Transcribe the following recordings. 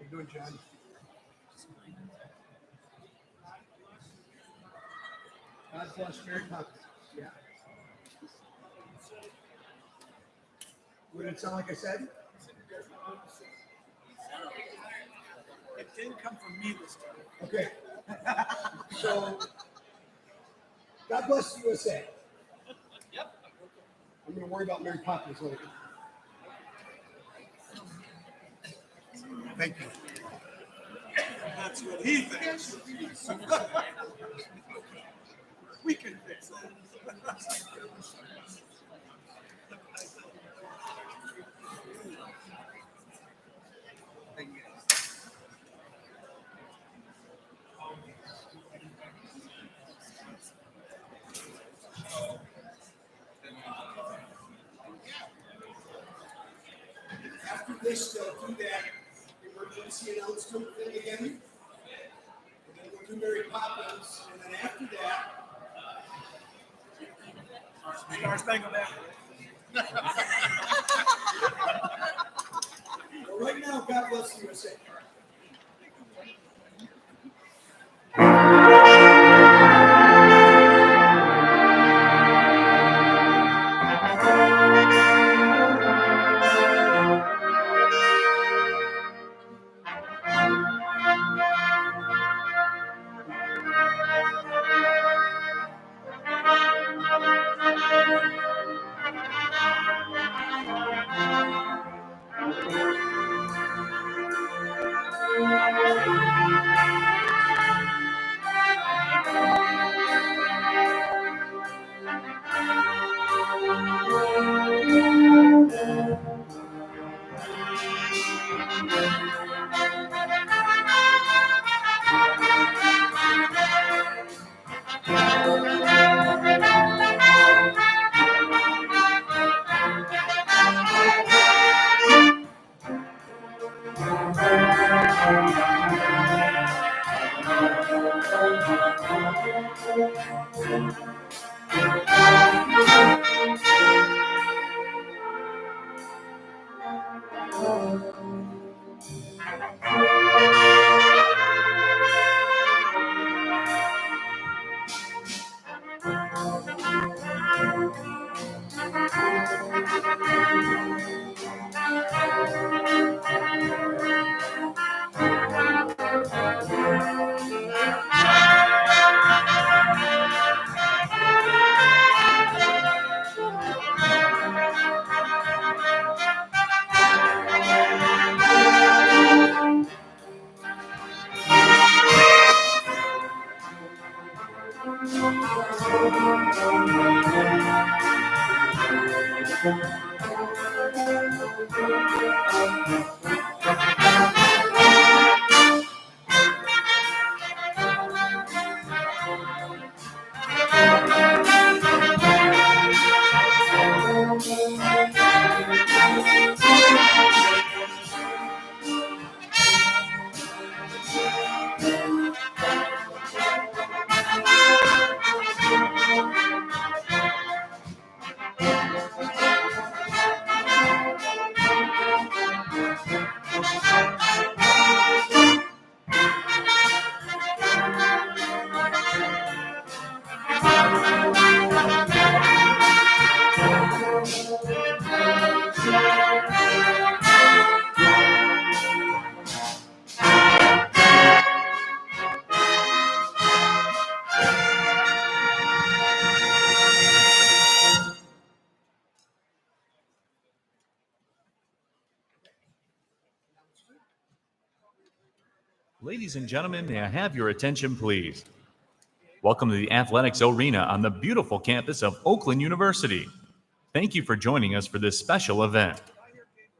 you doing, John? God bless Mary Poppins. Yeah. What did it sound like I said? It didn't come from me this time. Okay. So, God bless the USA. Yep. I'm going to worry about Mary Poppins later. Thank you. That's what he thinks. We can fix that. After this, they'll do that emergency announcement thing again. And then we'll do Mary Poppins. And then after that, Star Spangled Banner. well, right now, God bless the USA. Ladies and gentlemen, may I have your attention, please? Welcome to the Athletics Arena on the beautiful campus of Oakland University. Thank you for joining us for this special event.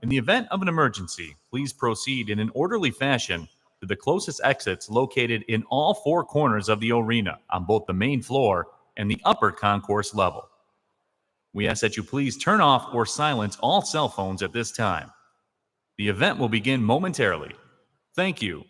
In the event of an emergency, please proceed in an orderly fashion to the closest exits located in all four corners of the arena on both the main floor and the upper concourse level. We ask that you please turn off or silence all cell phones at this time. The event will begin momentarily. Thank you.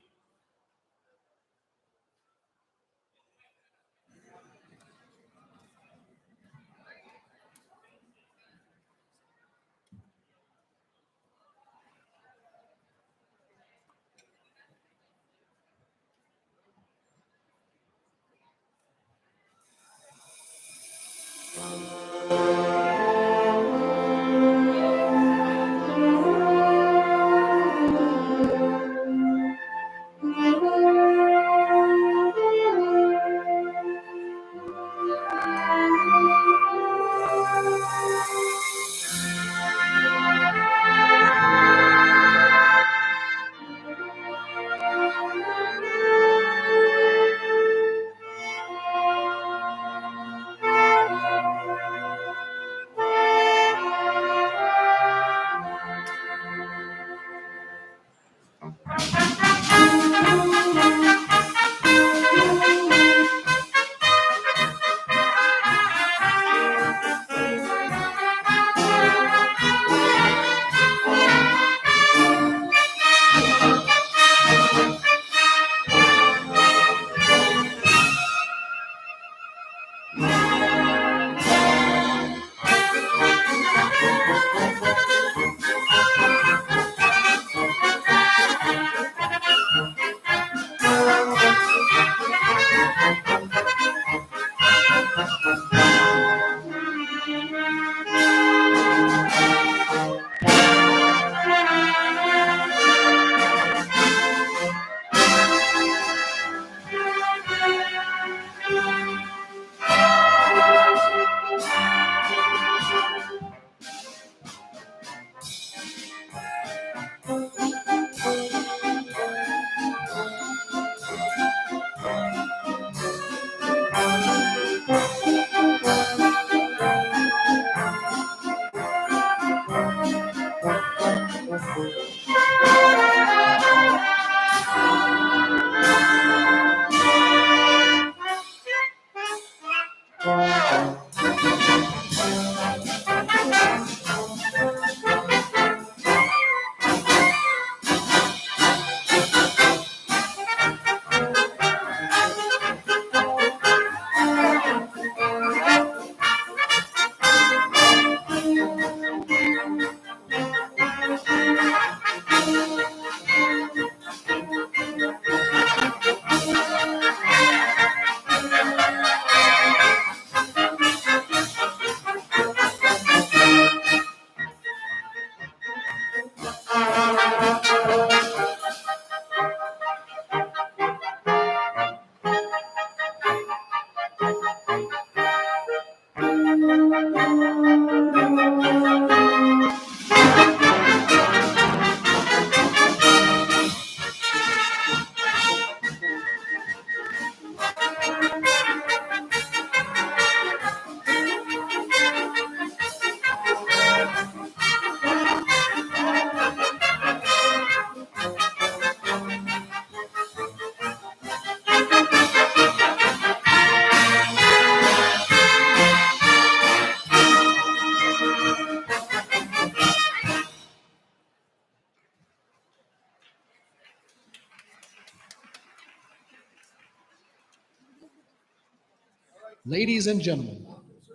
Ladies and gentlemen,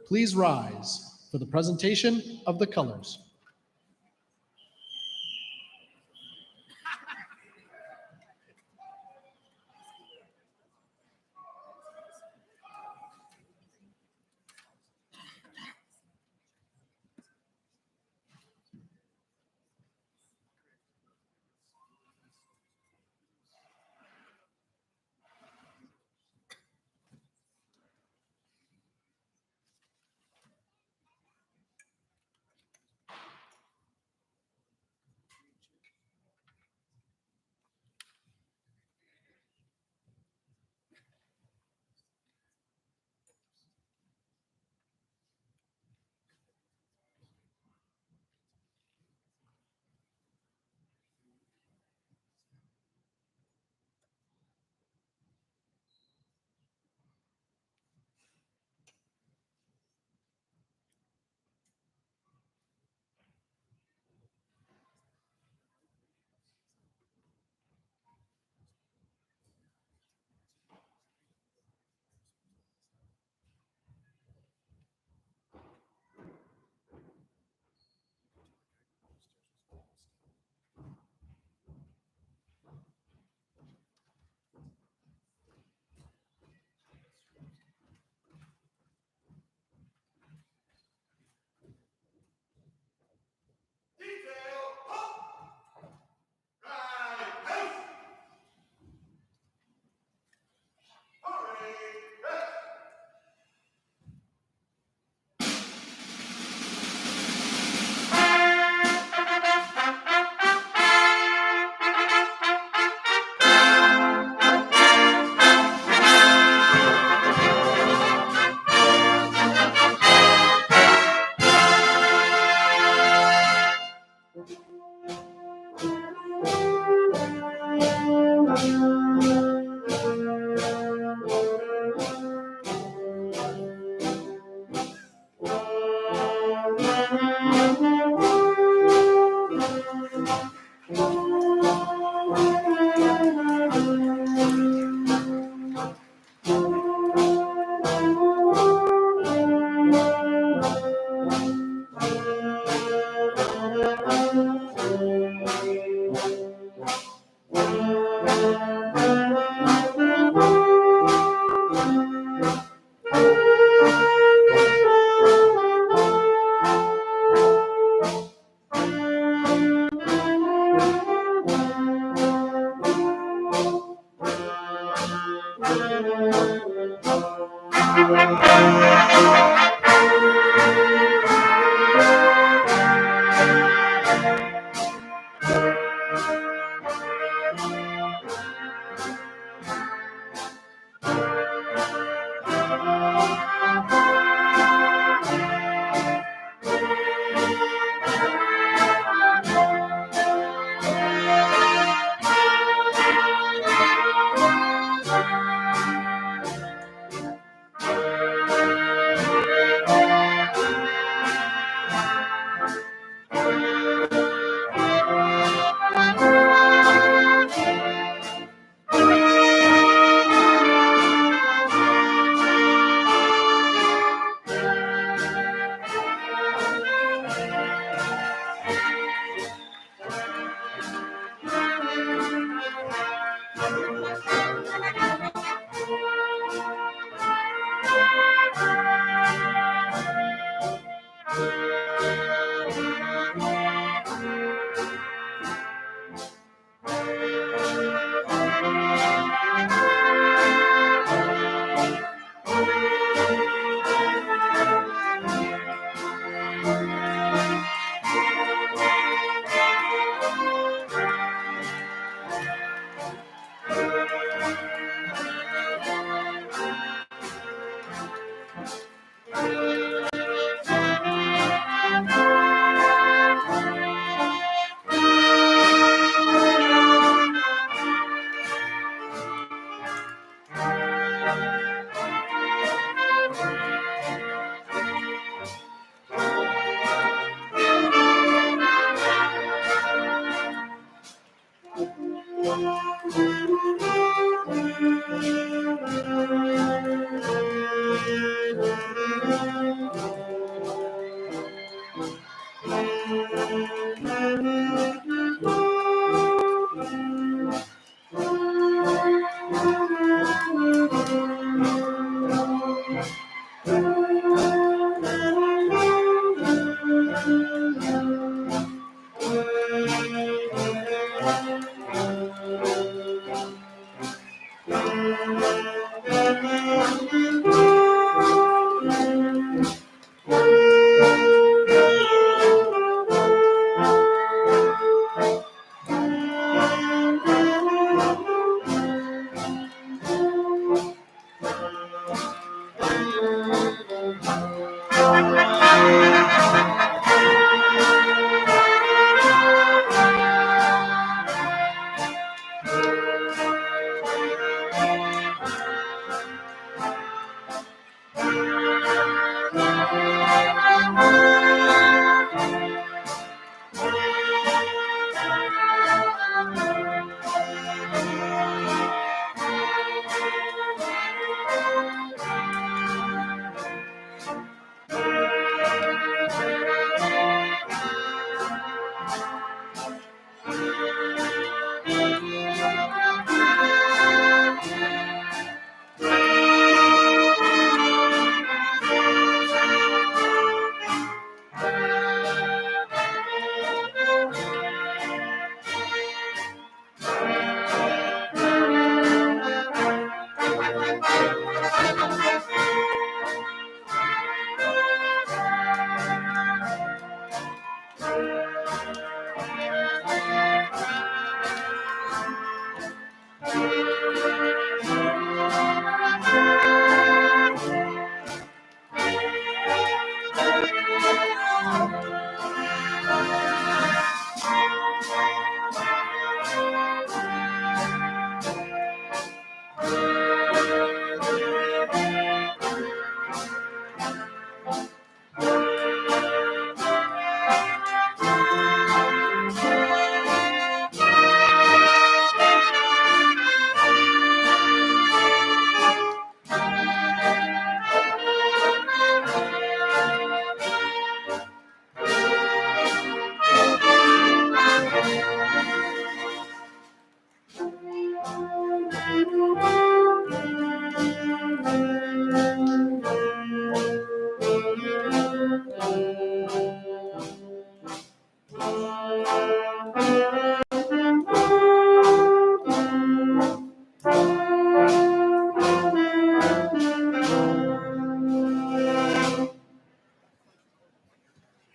please rise for the presentation of the colors.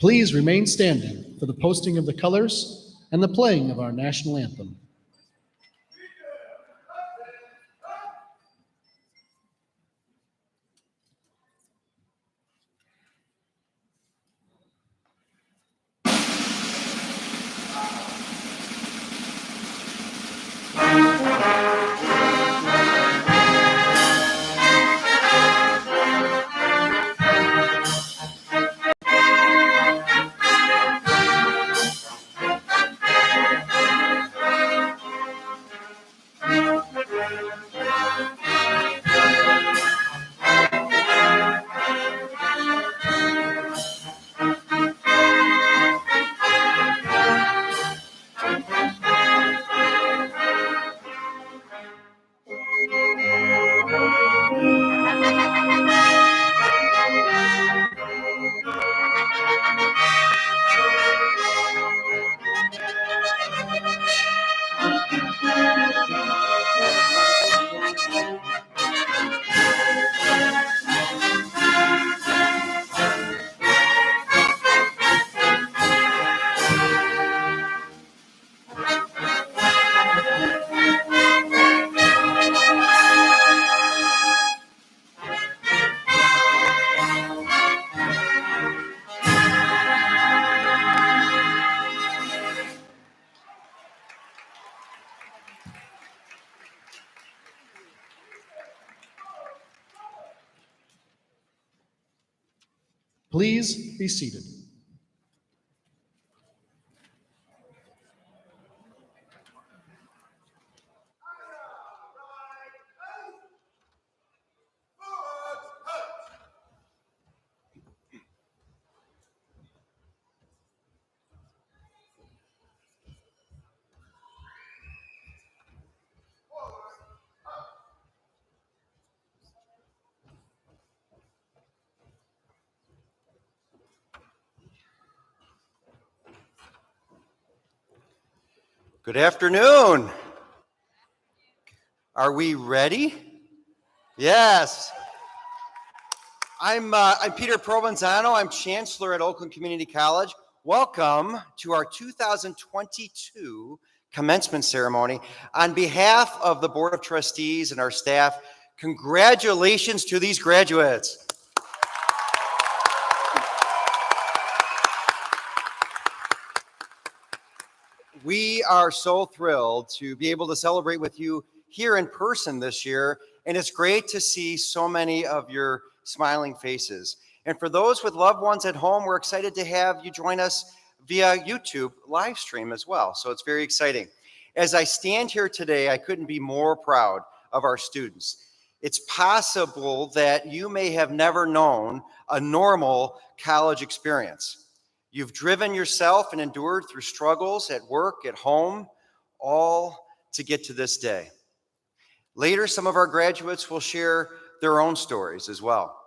Please remain standing for the posting of the colors and the playing of our national anthem. Please be seated. Good afternoon. Are we ready? Yes. I'm Peter Provenzano. I'm Chancellor at Oakland Community College. Welcome to our 2022 commencement ceremony. On behalf of the Board of Trustees and our staff, congratulations to these graduates. We are so thrilled to be able to celebrate with you here in person this year, and it's great to see so many of your smiling faces. And for those with loved ones at home, we're excited to have you join us via YouTube live stream as well, so it's very exciting. As I stand here today, I couldn't be more proud of our students. It's possible that you may have never known a normal college experience. You've driven yourself and endured through struggles at work, at home, all to get to this day. Later, some of our graduates will share their own stories as well.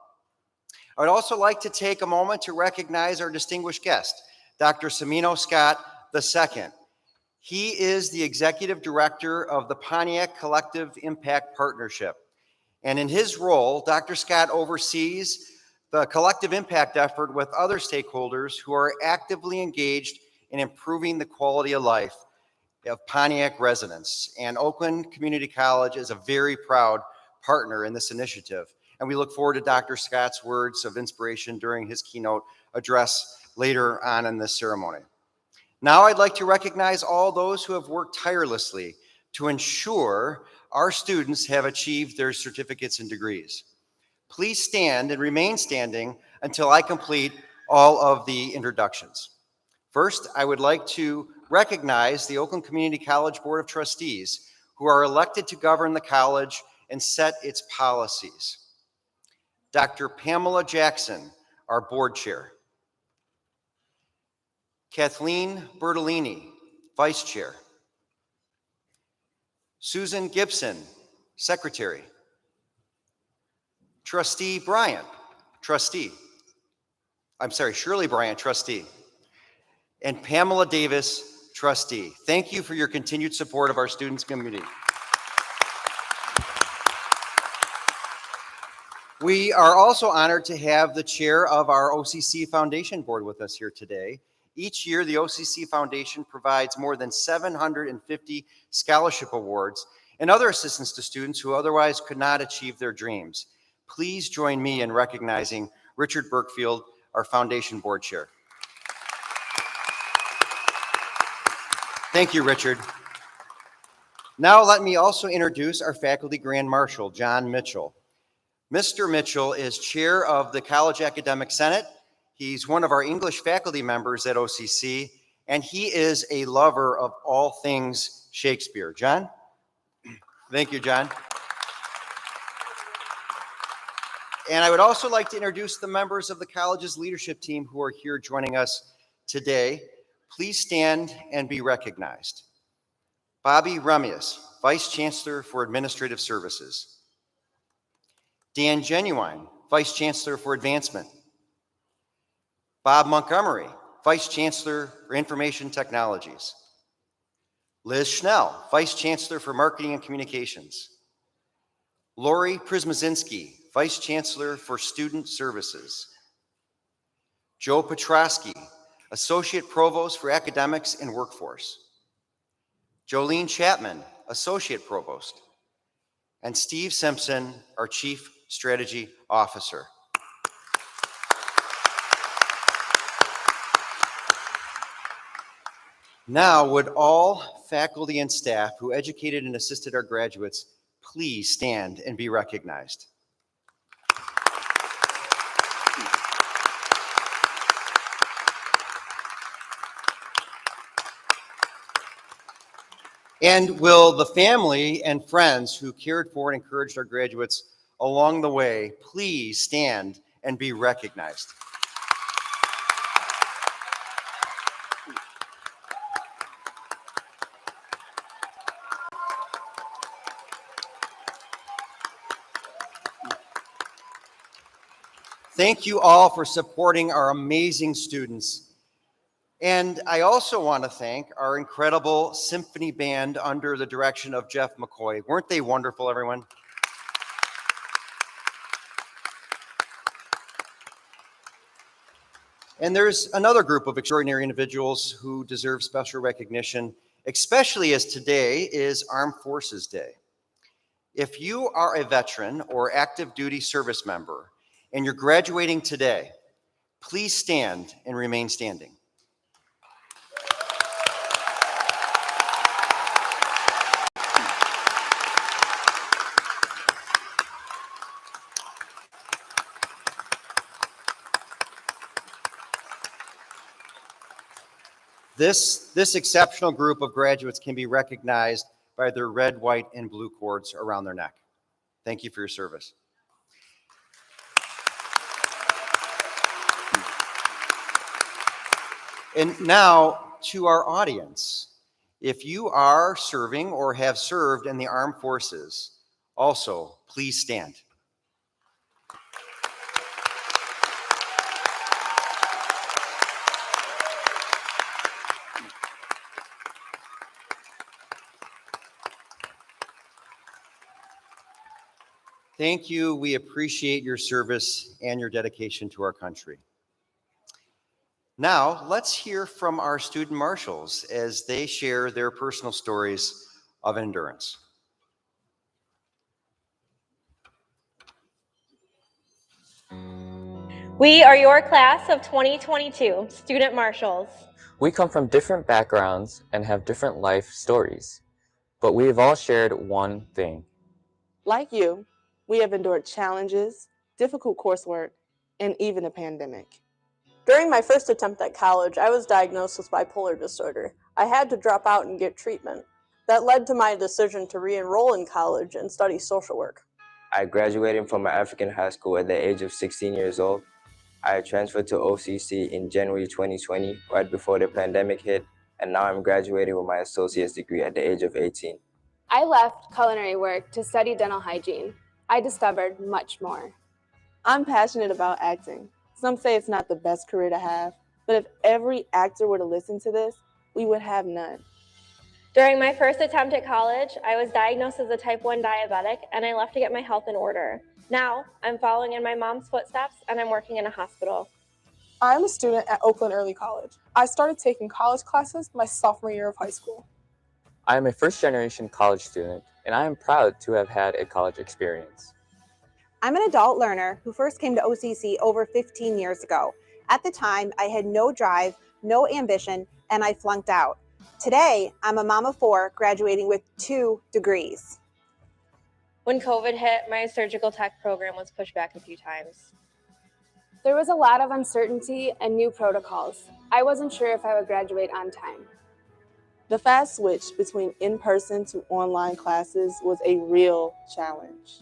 I would also like to take a moment to recognize our distinguished guest, Dr. Semino Scott II. He is the Executive Director of the Pontiac Collective Impact Partnership. And in his role, Dr. Scott oversees the collective impact effort with other stakeholders who are actively engaged in improving the quality of life of Pontiac residents. And Oakland Community College is a very proud partner in this initiative. And we look forward to Dr. Scott's words of inspiration during his keynote address later on in this ceremony. Now I'd like to recognize all those who have worked tirelessly to ensure our students have achieved their certificates and degrees. Please stand and remain standing until I complete all of the introductions. First, I would like to recognize the Oakland Community College Board of Trustees, who are elected to govern the college and set its policies. Dr. Pamela Jackson, our board chair. Kathleen Bertolini, vice chair. Susan Gibson, secretary. Trustee Bryant, trustee. Shirley Bryant, trustee. And Pamela Davis, trustee. Thank you for your continued support of our students' community. We are also honored to have the chair of our OCC Foundation Board with us here today. Each year, the OCC Foundation provides more than 750 scholarship awards and other assistance to students who otherwise could not achieve their dreams. Please join me in recognizing Richard Burkfield, our Foundation Board Chair. Thank you, Richard. Now let me also introduce our Faculty Grand Marshal, John Mitchell. Mr. Mitchell is chair of the College Academic Senate. He's one of our English faculty members at OCC, and he is a lover of all things Shakespeare. John? Thank you, John. And I would also like to introduce the members of the college's leadership team who are here joining us today. Please stand and be recognized. Bobby Remius, Vice Chancellor for Administrative Services. Dan Genuine, Vice Chancellor for Advancement. Bob Montgomery, Vice Chancellor for Information Technologies. Liz Schnell, Vice Chancellor for Marketing and Communications. Lori Prismazinski, Vice Chancellor for Student Services. Joe Petrosky, Associate Provost for Academics and Workforce. Jolene Chapman, Associate Provost. And Steve Simpson, our Chief Strategy Officer. Now, would all faculty and staff who educated and assisted our graduates please stand and be recognized. And will the family and friends who cared for and encouraged our graduates along the way please stand and be recognized. Thank you all for supporting our amazing students. And I also want to thank our incredible symphony band under the direction of Jeff McCoy. Weren't they wonderful, everyone? And there's another group of extraordinary individuals who deserve special recognition, especially as today is Armed Forces Day. If you are a veteran or active duty service member and you're graduating today, please stand and remain standing. This exceptional group of graduates can be recognized by their red, white, and blue cords around their neck. Thank you for your service. And now to our audience. If you are serving or have served in the armed forces, also please stand. Thank you. We appreciate your service and your dedication to our country. Now, let's hear from our student marshals as they share their personal stories of endurance. We are your class of 2022 student marshals. We come from different backgrounds and have different life stories, but we have all shared one thing. Like you, we have endured challenges, difficult coursework, and even a pandemic. During my first attempt at college, I was diagnosed with bipolar disorder. I had to drop out and get treatment. That led to my decision to re-enroll in college and study social work. I graduated from an African high school at the age of 16 years old. I transferred to OCC in January 2020, right before the pandemic hit, and now I'm graduating with my associate's degree at the age of 18. I left culinary work to study dental hygiene. I discovered much more. I'm passionate about acting. Some say it's not the best career to have, but if every actor were to listen to this, we would have none. During my first attempt at college, I was diagnosed as a type 1 diabetic and I left to get my health in order. Now, I'm following in my mom's footsteps and I'm working in a hospital. I'm a student at Oakland Early College. I started taking college classes my sophomore year of high school. I am a first-generation college student, and I am proud to have had a college experience. I'm an adult learner who first came to OCC over 15 years ago. At the time, I had no drive, no ambition, and I flunked out. Today, I'm a mom of 4 graduating with 2 degrees. When COVID hit, my surgical tech program was pushed back a few times. There was a lot of uncertainty and new protocols. I wasn't sure if I would graduate on time. The fast switch between in-person to online classes was a real challenge.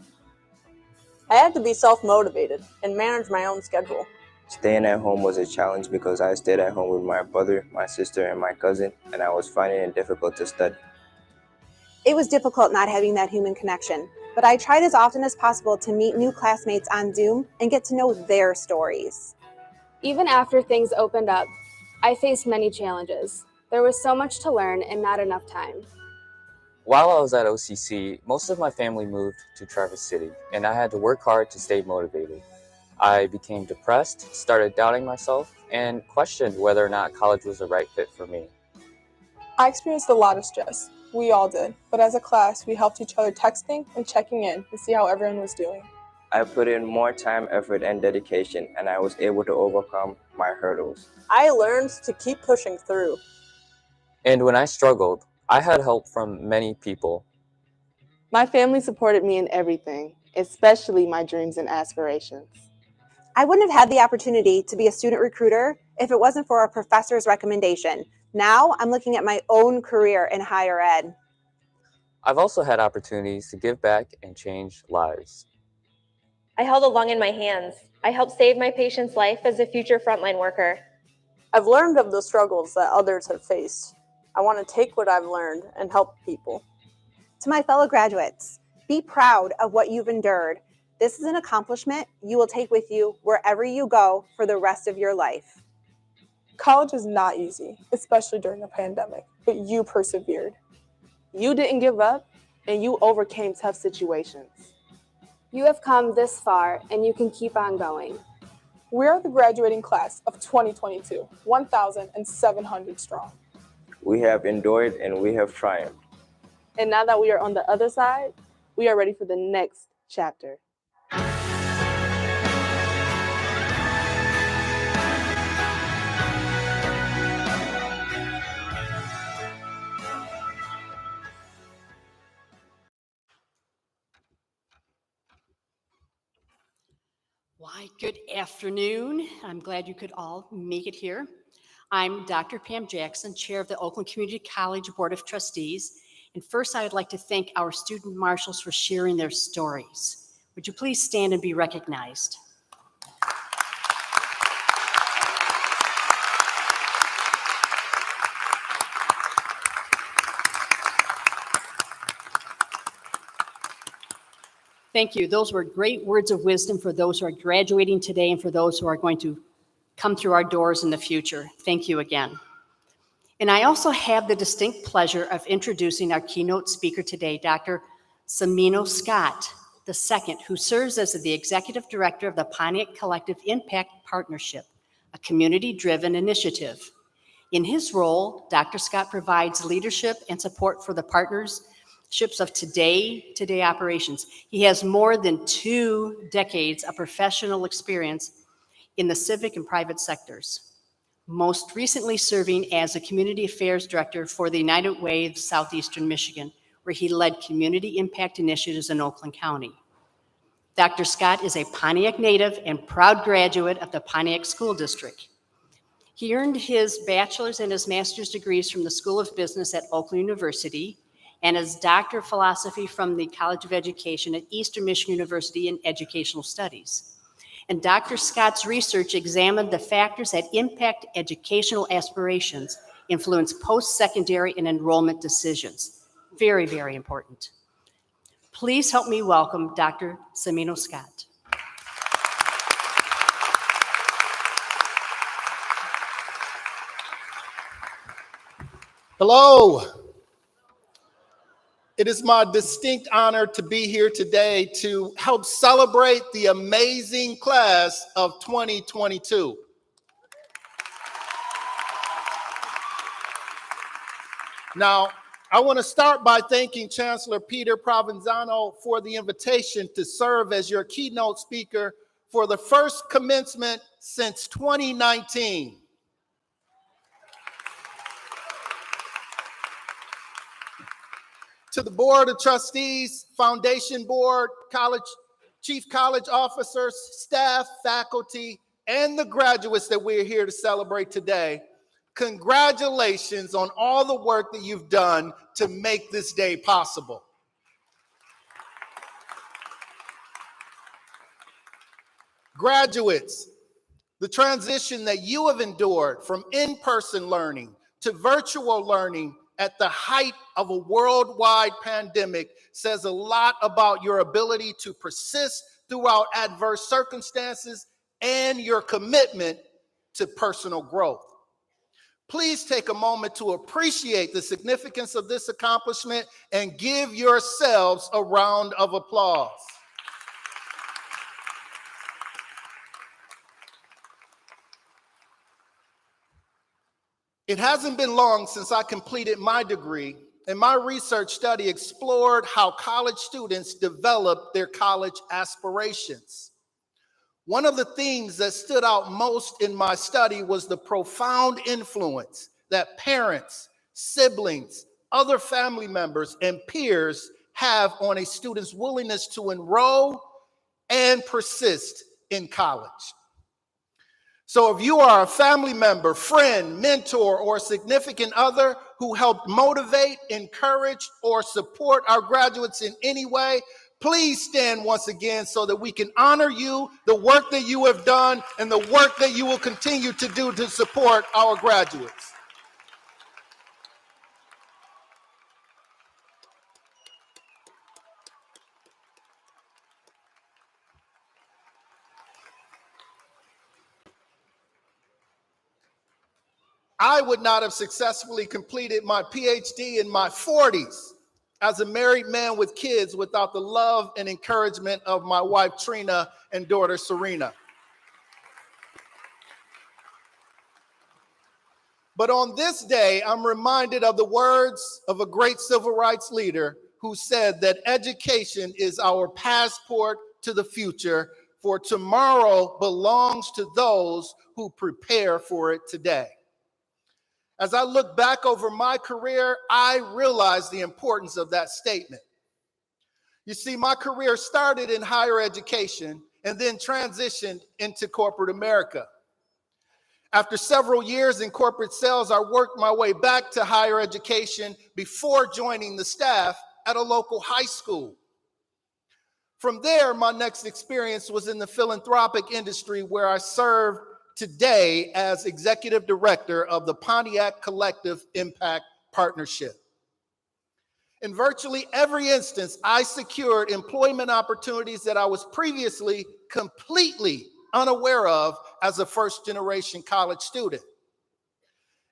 I had to be self-motivated and manage my own schedule. Staying at home was a challenge because I stayed at home with my brother, my sister, and my cousin, and I was finding it difficult to study. It was difficult not having that human connection, but I tried as often as possible to meet new classmates on Zoom and get to know their stories. Even after things opened up, I faced many challenges. There was so much to learn and not enough time. While I was at OCC, most of my family moved to Traverse City, and I had to work hard to stay motivated. I became depressed, started doubting myself, and questioned whether or not college was the right fit for me. I experienced a lot of stress. We all did. But as a class, we helped each other texting and checking in to see how everyone was doing. I put in more time, effort, and dedication, and I was able to overcome my hurdles. I learned to keep pushing through. And when I struggled, I had help from many people. My family supported me in everything, especially my dreams and aspirations. I wouldn't have had the opportunity to be a student recruiter if it wasn't for a professor's recommendation. Now I'm looking at my own career in higher ed. I've also had opportunities to give back and change lives. I held a lung in my hands. I helped save my patient's life as a future frontline worker. I've learned of the struggles that others have faced. I want to take what I've learned and help people. To my fellow graduates, be proud of what you've endured. This is an accomplishment you will take with you wherever you go for the rest of your life. College is not easy, especially during a pandemic, but you persevered. You didn't give up, and you overcame tough situations. You have come this far, and you can keep on going. We are the graduating class of 2022, 1,700 strong. We have endured and we have triumphed. And now that we are on the other side, we are ready for the next chapter. Why, good afternoon. I'm glad you could all make it here. I'm Dr. Pam Jackson, Chair of the Oakland Community College Board of Trustees. And first, I would like to thank our student marshals for sharing their stories. Would you please stand and be recognized? Thank you. Those were great words of wisdom for those who are graduating today and for those who are going to come through our doors in the future. Thank you again. And I also have the distinct pleasure of introducing our keynote speaker today, Dr. Cimino Scott II, who serves as the Executive Director of the Pontiac Collective Impact Partnership, a community-driven initiative. In his role, Dr. Scott provides leadership and support for the partnerships of today operations. He has more than 2 decades of professional experience in the civic and private sectors, most recently serving as a community affairs director for the United Way of Southeastern Michigan, where he led community impact initiatives in Oakland County. Dr. Scott is a Pontiac native and proud graduate of the Pontiac School District. He earned his bachelor's and his master's degrees from the School of Business at Oakland University and his Doctor of Philosophy from the College of Education at Eastern Michigan University in Educational Studies. And Dr. Scott's research examined the factors that impact educational aspirations, influence post-secondary and enrollment decisions. Very, very important. Please help me welcome Dr. Cimino Scott. Hello. It is my distinct honor to be here today to help celebrate the amazing class of 2022. Now, I want to start by thanking Chancellor Peter Provenzano for the invitation to serve as your keynote speaker for the first commencement since 2019. To the Board of Trustees, Foundation Board, Chief College Officers, staff, faculty, and the graduates that we're here to celebrate today, congratulations on all the work that you've done to make this day possible. Graduates, the transition that you have endured from in-person learning to virtual learning at the height of a worldwide pandemic says a lot about your ability to persist throughout adverse circumstances and your commitment to personal growth. Please take a moment to appreciate the significance of this accomplishment and give yourselves a round of applause. It hasn't been long since I completed my degree, and my research study explored how college students develop their college aspirations. One of the themes that stood out most in my study was the profound influence that parents, siblings, other family members, and peers have on a student's willingness to enroll and persist in college. So if you are a family member, friend, mentor, or significant other who helped motivate, encourage, or support our graduates in any way, please stand once again so that we can honor you, the work that you have done, and the work that you will continue to do to support our graduates. I would not have successfully completed my PhD in my 40s as a married man with kids without the love and encouragement of my wife, Trina, and daughter, Serena. But on this day, I'm reminded of the words of a great civil rights leader who said that education is our passport to the future, for tomorrow belongs to those who prepare for it today. As I look back over my career, I realize the importance of that statement. You see, my career started in higher education and then transitioned into corporate America. After several years in corporate sales, I worked my way back to higher education before joining the staff at a local high school. From there, my next experience was in the philanthropic industry, where I served today as executive director of the Pontiac Collective Impact Partnership. In virtually every instance, I secured employment opportunities that I was previously completely unaware of as a first-generation college student.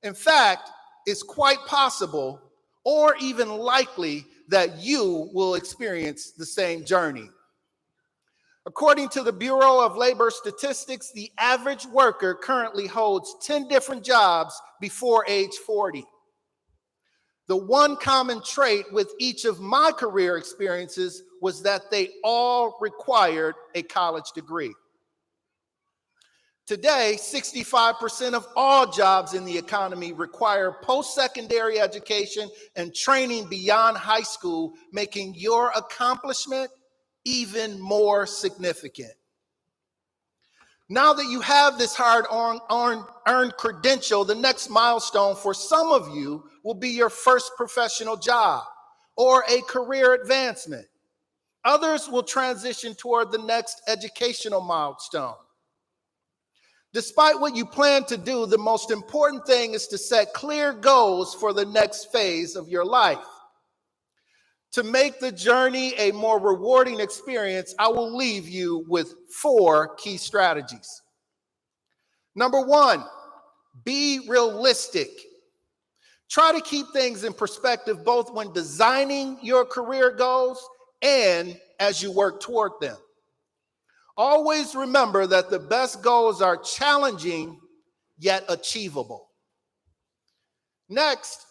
In fact, it's quite possible or even likely that you will experience the same journey. According to the Bureau of Labor Statistics, the average worker currently holds 10 different jobs before age 40. The one common trait with each of my career experiences was that they all required a college degree. Today, 65% of all jobs in the economy require post-secondary education and training beyond high school, making your accomplishment even more significant. Now that you have this hard-earned credential, the next milestone for some of you will be your first professional job or a career advancement. Others will transition toward the next educational milestone. Despite what you plan to do, the most important thing is to set clear goals for the next phase of your life. To make the journey a more rewarding experience, I will leave you with 4 key strategies. Number 1, be realistic. Try to keep things in perspective both when designing your career goals and as you work toward them. Always remember that the best goals are challenging yet achievable. Next,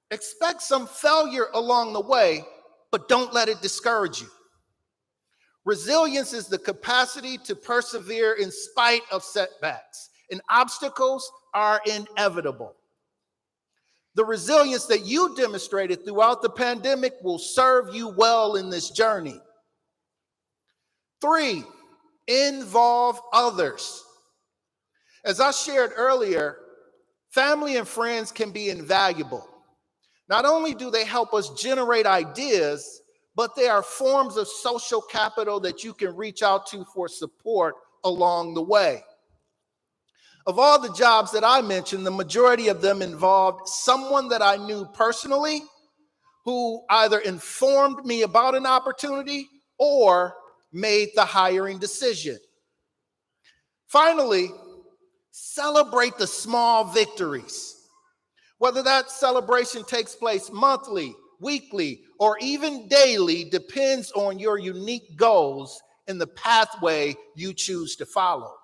expect some failure along the way, but don't let it discourage you. Resilience is the capacity to persevere in spite of setbacks, and obstacles are inevitable. The resilience that you demonstrated throughout the pandemic will serve you well in this journey. 3, involve others. As I shared earlier, family and friends can be invaluable. Not only do they help us generate ideas, but they are forms of social capital that you can reach out to for support along the way. Of all the jobs that I mentioned, the majority of them involved someone that I knew personally who either informed me about an opportunity or made the hiring decision. Finally, celebrate the small victories. Whether that celebration takes place monthly, weekly, or even daily depends on your unique goals and the pathway you choose to follow.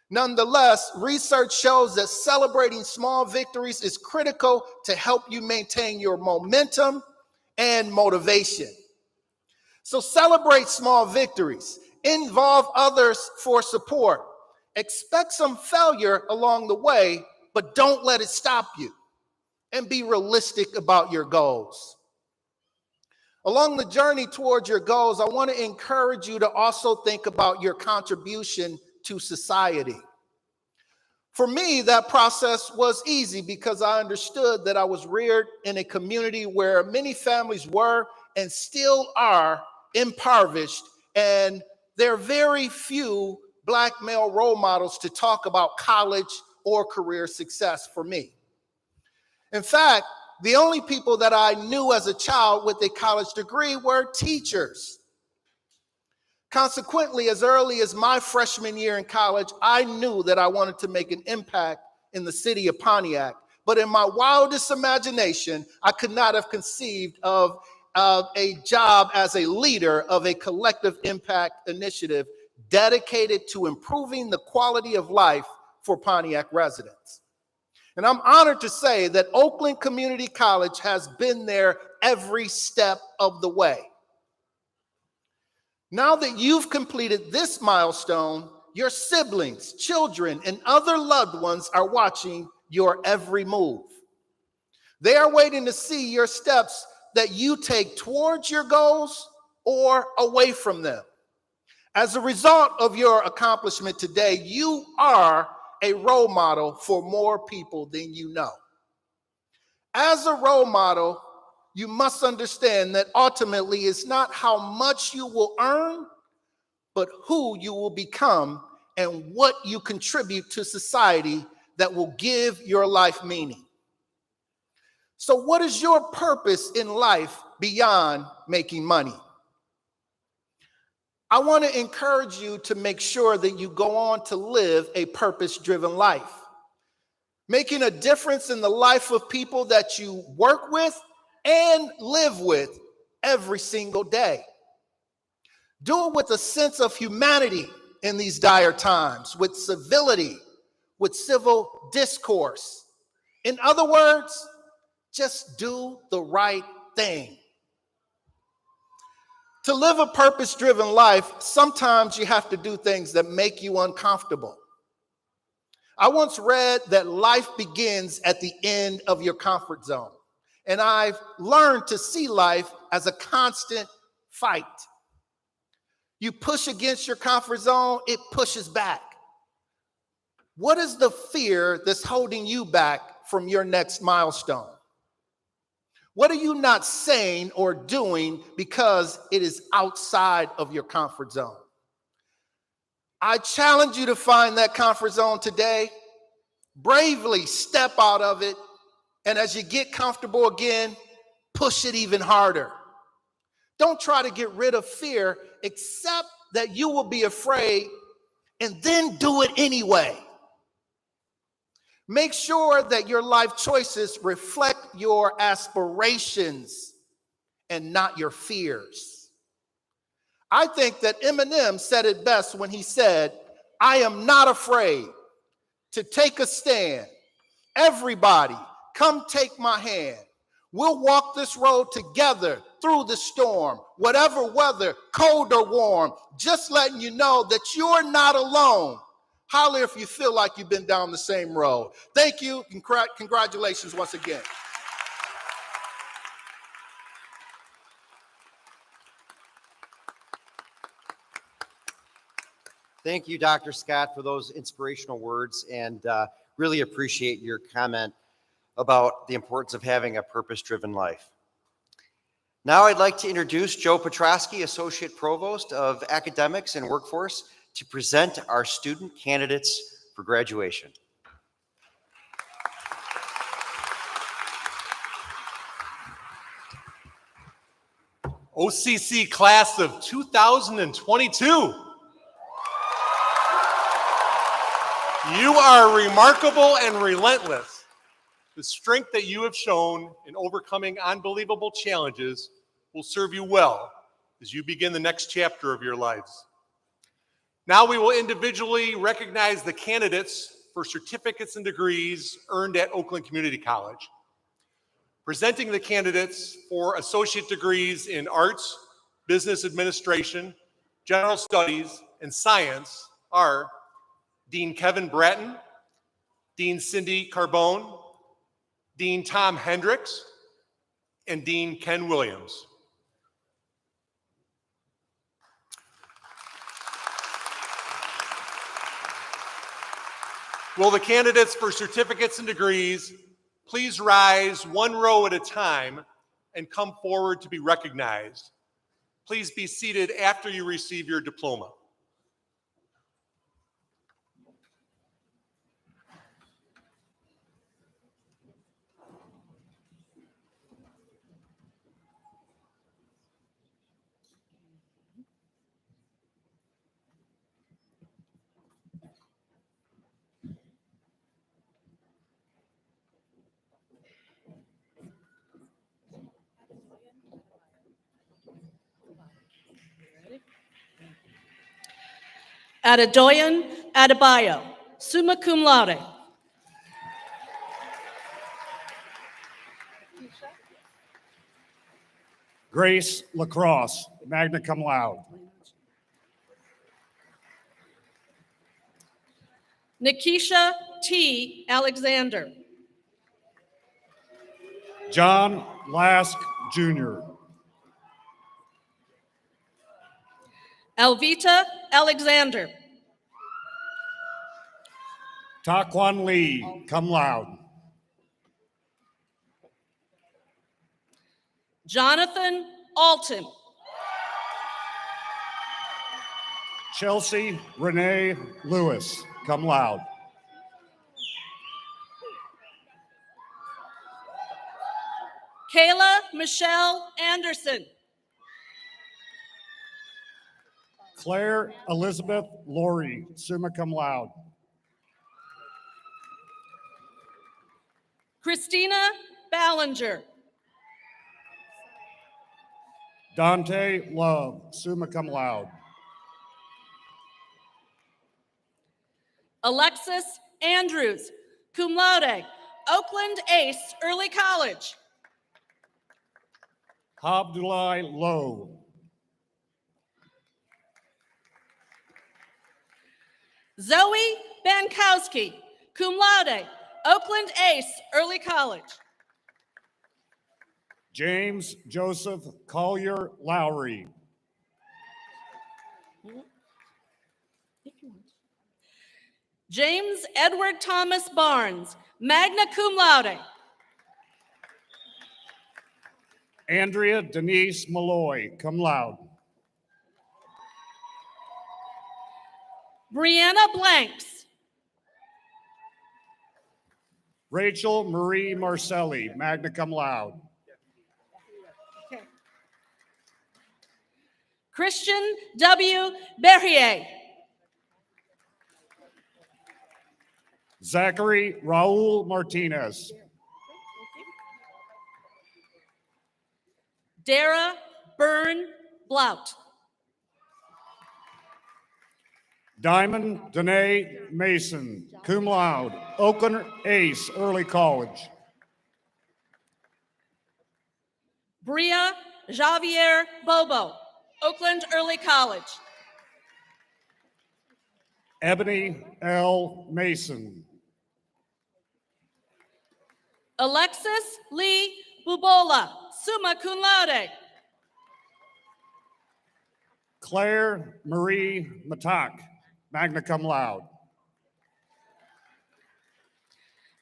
Nonetheless, research shows that celebrating small victories is critical to help you maintain your momentum and motivation. So celebrate small victories, involve others for support, expect some failure along the way, but don't let it stop you, and be realistic about your goals. Along the journey towards your goals, I want to encourage you to also think about your contribution to society. For me, that process was easy because I understood that I was reared in a community where many families were and still are impoverished, and there are very few Black male role models to talk about college or career success for me. In fact, the only people that I knew as a child with a college degree were teachers. Consequently, as early as my freshman year in college, I knew that I wanted to make an impact in the city of Pontiac. But in my wildest imagination, I could not have conceived of a job as a leader of a collective impact initiative dedicated to improving the quality of life for Pontiac residents. And I'm honored to say that Oakland Community College has been there every step of the way. Now that you've completed this milestone, your siblings, children, and other loved ones are watching your every move. They are waiting to see your steps that you take towards your goals or away from them. As a result of your accomplishment today, you are a role model for more people than you know. As a role model, you must understand that ultimately it's not how much you will earn, but who you will become and what you contribute to society that will give your life meaning. So what is your purpose in life beyond making money? I want to encourage you to make sure that you go on to live a purpose-driven life, making a difference in the life of people that you work with and live with every single day. Do it with a sense of humanity in these dire times, with civility, with civil discourse. In other words, just do the right thing. To live a purpose-driven life, sometimes you have to do things that make you uncomfortable. I once read that life begins at the end of your comfort zone, and I've learned to see life as a constant fight. You push against your comfort zone, it pushes back. What is the fear that's holding you back from your next milestone? What are you not saying or doing because it is outside of your comfort zone? I challenge you to find that comfort zone today. Bravely step out of it, and as you get comfortable again, push it even harder. Don't try to get rid of fear, except that you will be afraid and then do it anyway. Make sure that your life choices reflect your aspirations and not your fears. I think that Eminem said it best when he said, "I am not afraid to take a stand. Everybody, come take my hand. We'll walk this road together through the storm, whatever weather, cold or warm, just letting you know that you're not alone. Holler if you feel like you've been down the same road." Thank you, and congratulations once again. Thank you, Dr. Scott, for those inspirational words, and really appreciate your comment about the importance of having a purpose-driven life. Now I'd like to introduce Joe Petrosky, Associate Provost of Academics and Workforce, to present our student candidates for graduation. OCC class of 2022. You are remarkable and relentless. The strength that you have shown in overcoming unbelievable challenges will serve you well as you begin the next chapter of your lives. Now we will individually recognize the candidates for certificates and degrees earned at Oakland Community College. Presenting the candidates for associate degrees in arts, business administration, general studies, and science are Dean Kevin Bratton, Dean Cindy Carbone, Dean Tom Hendricks, and Dean Ken Williams. Will the candidates for certificates and degrees please rise one row at a time and come forward to be recognized? Please be seated after you receive your diploma. Adedoyin Adebayo, summa cum laude. Grace Lacrosse, magna cum laude. Nikisha T. Alexander. John Lask Jr. Elvita Alexander. Taquan Lee, cum laude. Jonathan Alton. Chelsea Renee Lewis, cum laude. Kayla Michelle Anderson. Claire Elizabeth Laurie, summa cum laude. Christina Ballinger. Dante Love, summa cum laude. Alexis Andrews, cum laude, Oakland Ace Early College. Abdullah Lowe. Zoe Bankowski, cum laude, Oakland Ace Early College. James Joseph Collier Lowry. James Edward Thomas Barnes, magna cum laude. Andrea Denise Malloy, cum laude. Brianna Blanks. Rachel Marie Marcelli, magna cum laude. Okay. Christian W. Berrier. Zachary Raul Martinez. Dara Byrne Blout. Diamond Danae Mason, cum laude, Oakland Ace Early College. Bria Javier Bobo, Oakland Early College. Ebony L. Mason. Alexis Lee Bubola, summa cum laude. Claire Marie Matak, magna cum laude.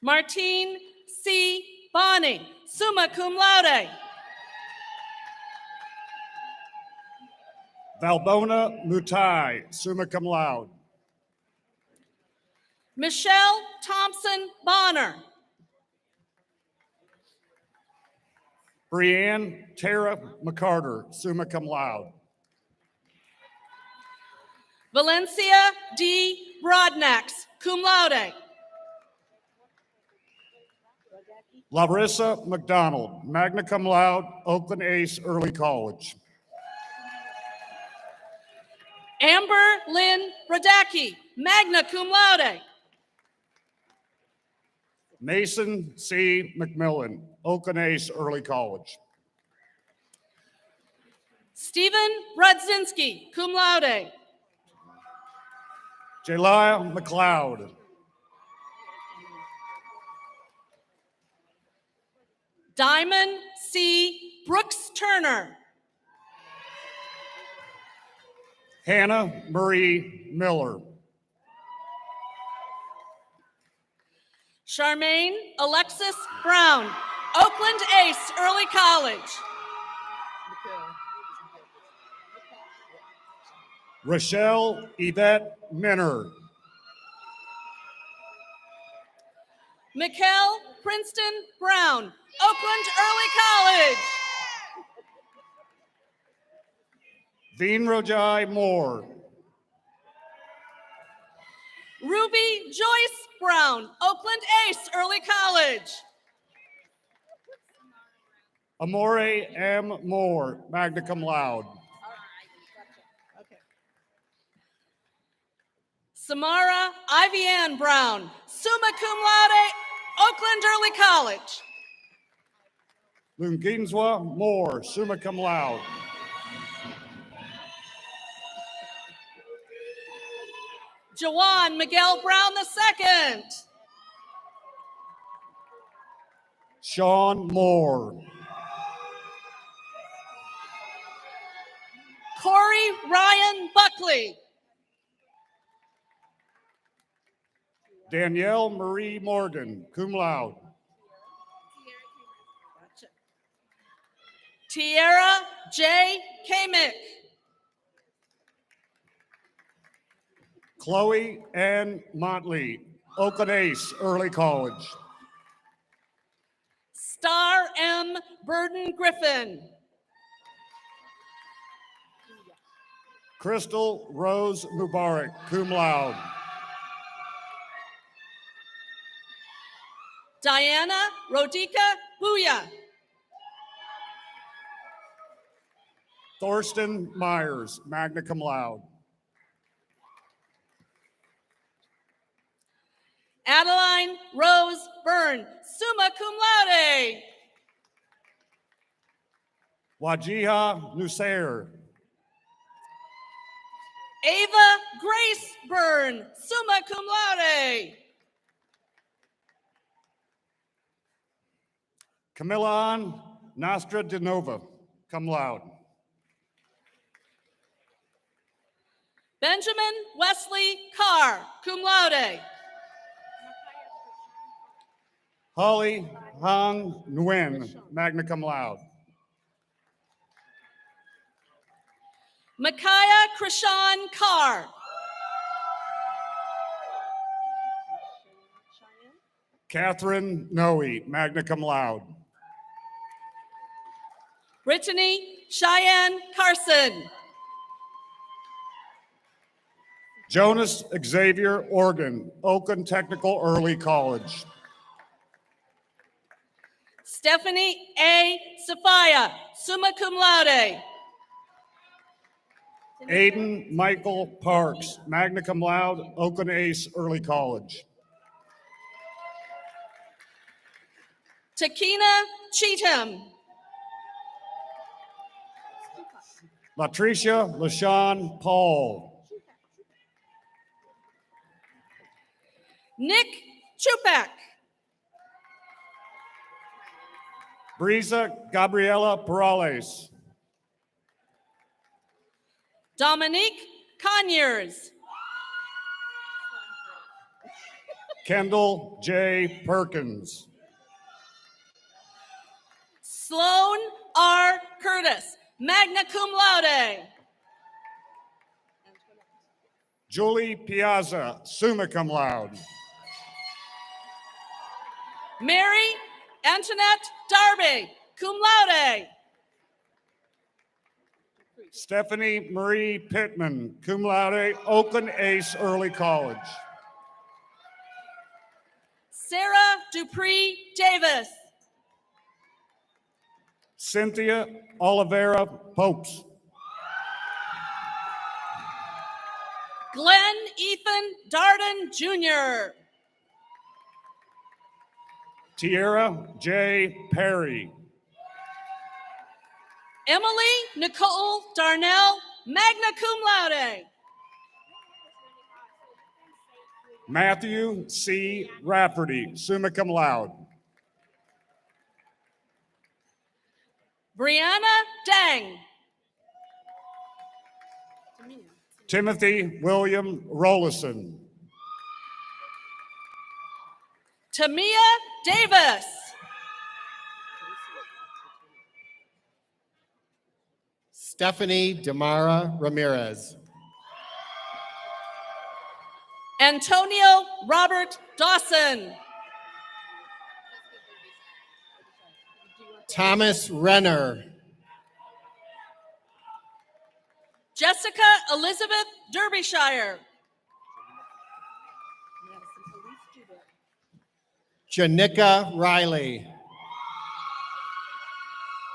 Martine C. Bonnie, summa cum laude. Valbona Mutai, summa cum laude. Michelle Thompson Bonner. Brianne Tara McCarter, summa cum laude. Valencia D. Broadnax, cum laude. Larissa McDonald, magna cum laude, Oakland Ace Early College. Amber Lynn Brodacki, magna cum laude. Mason C. McMillan, Oakland Ace Early College. Stephen Rudzinski, cum laude. Jelia McLeod. Diamond C. Brooks Turner. Hannah Marie Miller. Charmaine Alexis Brown, Oakland Ace Early College. Rochelle Yvette Minner. Mikkel Princeton Brown, Oakland Early College. Veen Rojai Moore. Ruby Joyce Brown, Oakland Ace Early College. Amore M. Moore, magna cum laude. Samara Ivianne Brown, summa cum laude, Oakland Early College. Lunginswa Moore, summa cum laude. Jawan Miguel Brown II. Sean Moore. Corey Ryan Buckley. Danielle Marie Morgan, cum laude. Tierra J. Kamick. Chloe Ann Motley, Oakland Ace Early College. Star M. Burden Griffin. Crystal Rose Mubarak, cum laude. Diana Rodica Booya. Thorsten Myers, magna cum laude. Adeline Rose Byrne, summa cum laude. Wajiha Nusair. Ava Grace Byrne, summa cum laude. Camillan Nostra de Nova, cum laude. Benjamin Wesley Carr, cum laude. Holly Hong Nguyen, magna cum laude. Micaiah Krishan Carr. Catherine Noe, magna cum laude. Brittany Cheyenne Carson. Jonas Xavier Organ, Oakland Technical Early College. Stephanie A. Sophia, summa cum laude. Aiden Michael Parks, magna cum laude, Oakland Ace Early College. Takina Cheatham, Latricia LaShawn Paul. Nick Chupak, Brisa Gabriela Perales. Dominique Conyers, Kendall J. Perkins. Sloan R. Curtis, magna cum laude. Julie Piazza, summa cum laude. Mary Antoinette Darby, cum laude. Stephanie Marie Pittman, cum laude, Oakland Ace Early College. Sarah Dupree Davis, Cynthia Oliveira Popes. Glenn Ethan Darden Jr., Tierra J. Perry. Emily Nicole Darnell, magna cum laude. Matthew C. Rafferty, summa cum laude. Brianna Dang, Timothy William Rollison. Tamia Davis, Stephanie Damara Ramirez. Antonio Robert Dawson, Thomas Renner. Jessica Elizabeth Derbyshire, Janika Riley.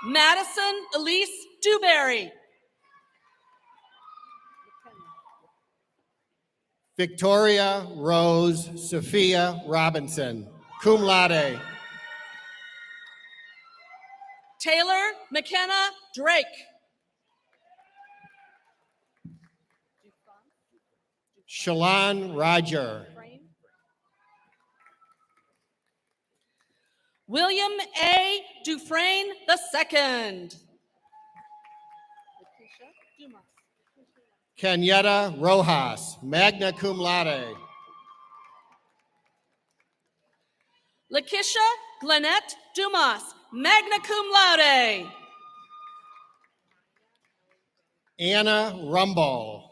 Madison Elise Dewberry, Victoria Rose Sophia Robinson, cum laude. Taylor McKenna Drake, Shalon Roger. William A. Dufresne II, Kenyetta Rojas, magna cum laude. Lakeisha Glenette Dumas, magna cum laude. Anna Rumball.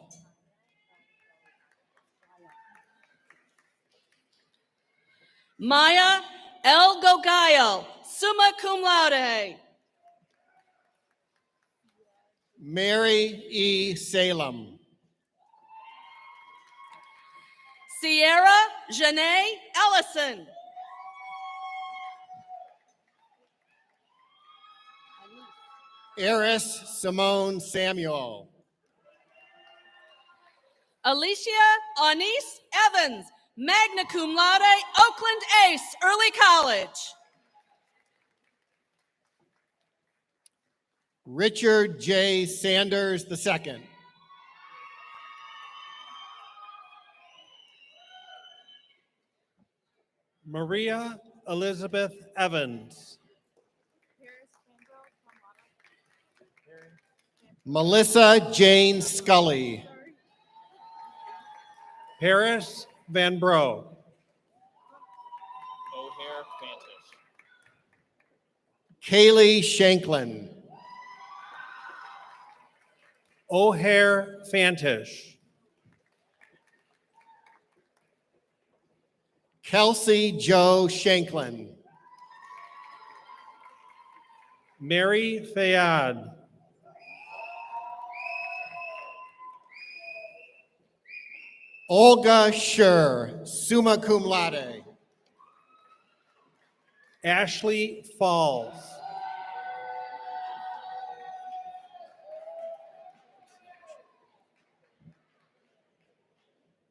Maya L. Gogail, summa cum laude. Mary E. Salem. Sierra Janae Ellison, Eris Simone Samuel. Alicia Anise Evans, magna cum laude, Oakland Ace Early College. Richard J. Sanders II. Maria Elizabeth Evans. Melissa Jane Scully. Harris Van Bro. O'Hare Fantish. Kaylee Shanklin. O'Hare Fantish. Kelsey Joe Shanklin. Mary Fayad. Olga Scher, summa cum laude. Ashley Falls.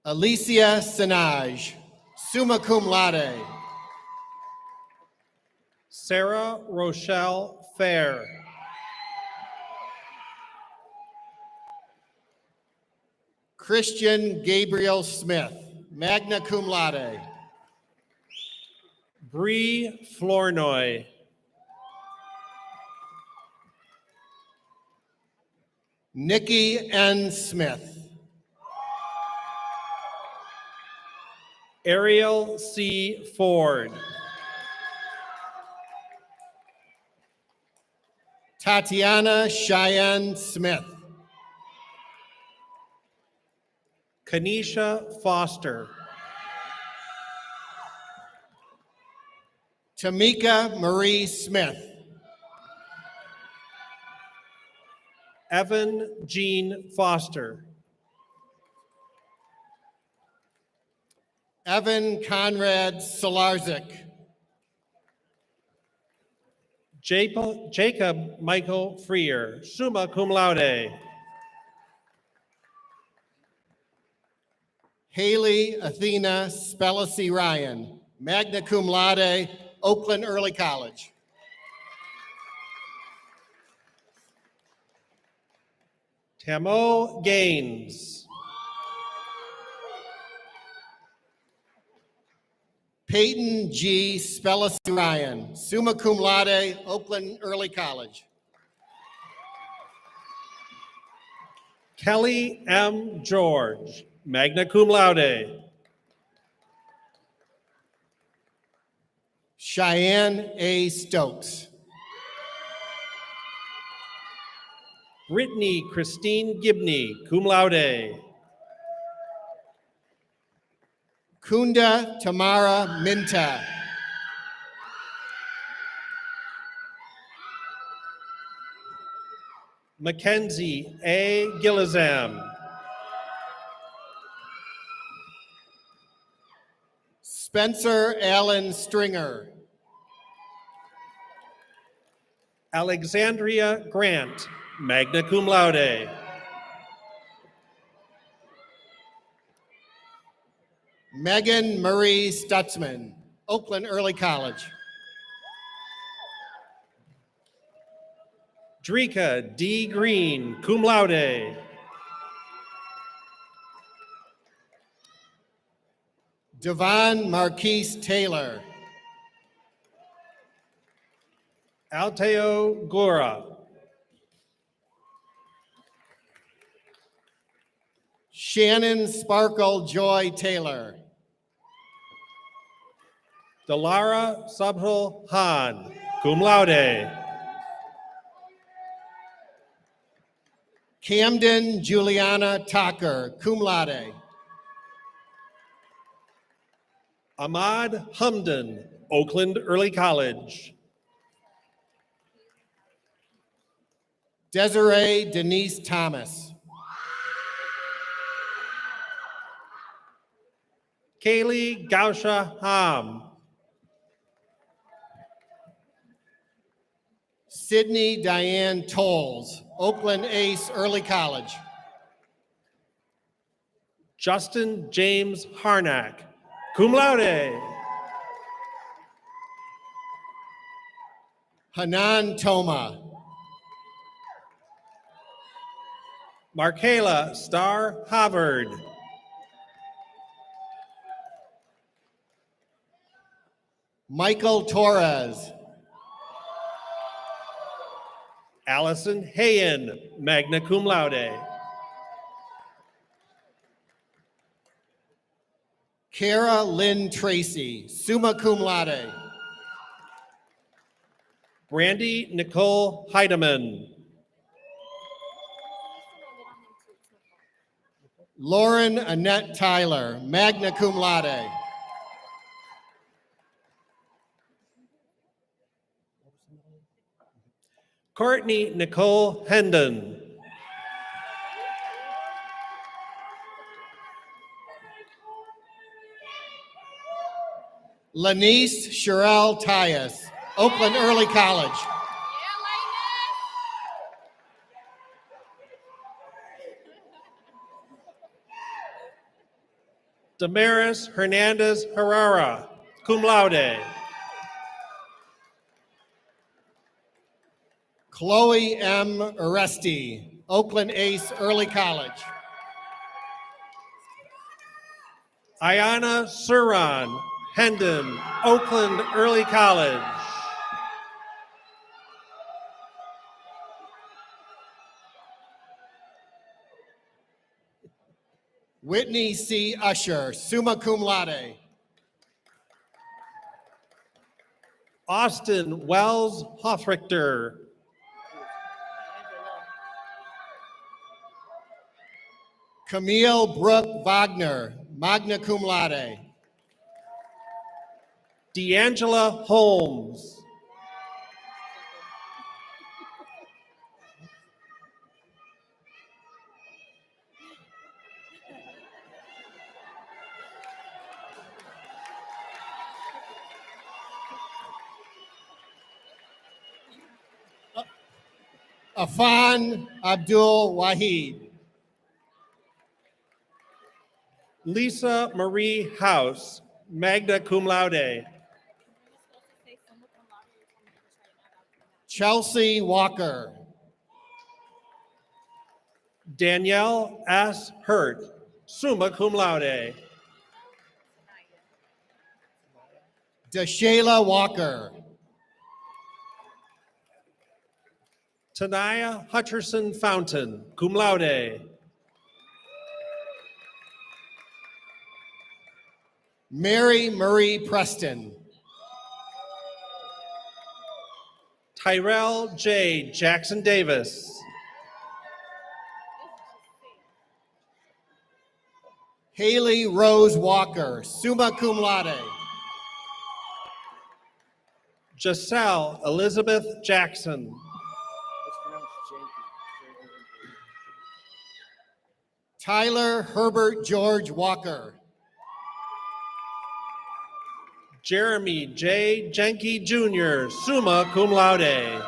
Alicia Sinaj, summa cum laude. Sarah Rochelle Fair. Christian Gabriel Smith, magna cum laude. Bree Flournoy. Nikki N. Smith. Ariel C. Ford. Tatiana Cheyenne Smith. Kanisha Foster. Tamika Marie Smith. Evan Jean Foster. Evan Conrad Solarzik. Jacob Michael Freer, summa cum laude. Haley Athena Spellacy Ryan, magna cum laude, Oakland Early College. Tamo Gaines. Peyton G. Spellacy Ryan, summa cum laude, Oakland Early College. Kelly M. George, magna cum laude. Cheyenne A. Stokes. Brittany Christine Gibney, cum laude. Kunda Tamara Minta. Mackenzie A. Gillizam. Spencer Allen Stringer. Alexandria Grant, magna cum laude. Megan Marie Stutzman, Oakland Early College. Drika D. Green, cum laude. Devon Marquise Taylor. Alteo Gora. Shannon Sparkle Joy Taylor. Delara Subhal Han, cum laude. Camden Juliana Tucker, cum laude. Ahmad Humdan, Oakland Early College. Desiree Denise Thomas. Kaylee Gausha Ham. Sydney Diane Tolles, Oakland Ace Early College. Justin James Harnack, cum laude. Hanan Toma. Markayla Starr Havard. Michael Torres. Allison Hayen, magna cum laude. Kara Lynn Tracy, summa cum laude. Brandy Nicole Heidemann. Lauren Annette Tyler, magna cum laude. Courtney Nicole Hendon. Lanice Sherelle Tyus, Oakland Early College. Damaris Hernandez Herrera, cum laude. Chloe M. Oresti, Oakland Ace Early College. Ayana Suran, Hendon, Oakland Early College. Whitney C. Usher, summa cum laude. Austin Wells Hoffrichter. Camille Brooke Wagner, magna cum laude. D'Angela Holmes. Afan Abdul Wahid. Lisa Marie House, magna cum laude. Chelsea Walker. Danielle S. Hurt, summa cum laude. Deshayla Walker. Tanaya Hutcherson Fountain, cum laude. Mary Marie Preston. Tyrell J. Jackson Davis. Haley Rose Walker, summa cum laude. Giselle Elizabeth Jackson. Tyler Herbert George Walker. Jeremy J. Jenke Jr., summa cum laude.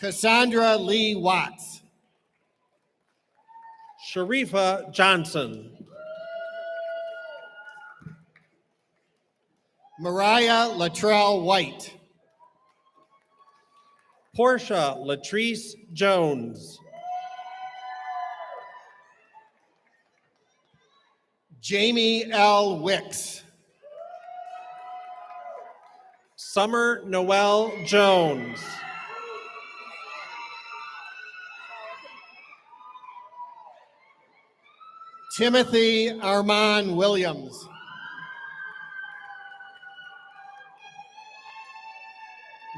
Cassandra Lee Watts. Sharifa Johnson. Mariah Latrell White. Portia Latrice Jones. Jamie L. Wicks. Summer Noel Jones. Timothy Armand Williams.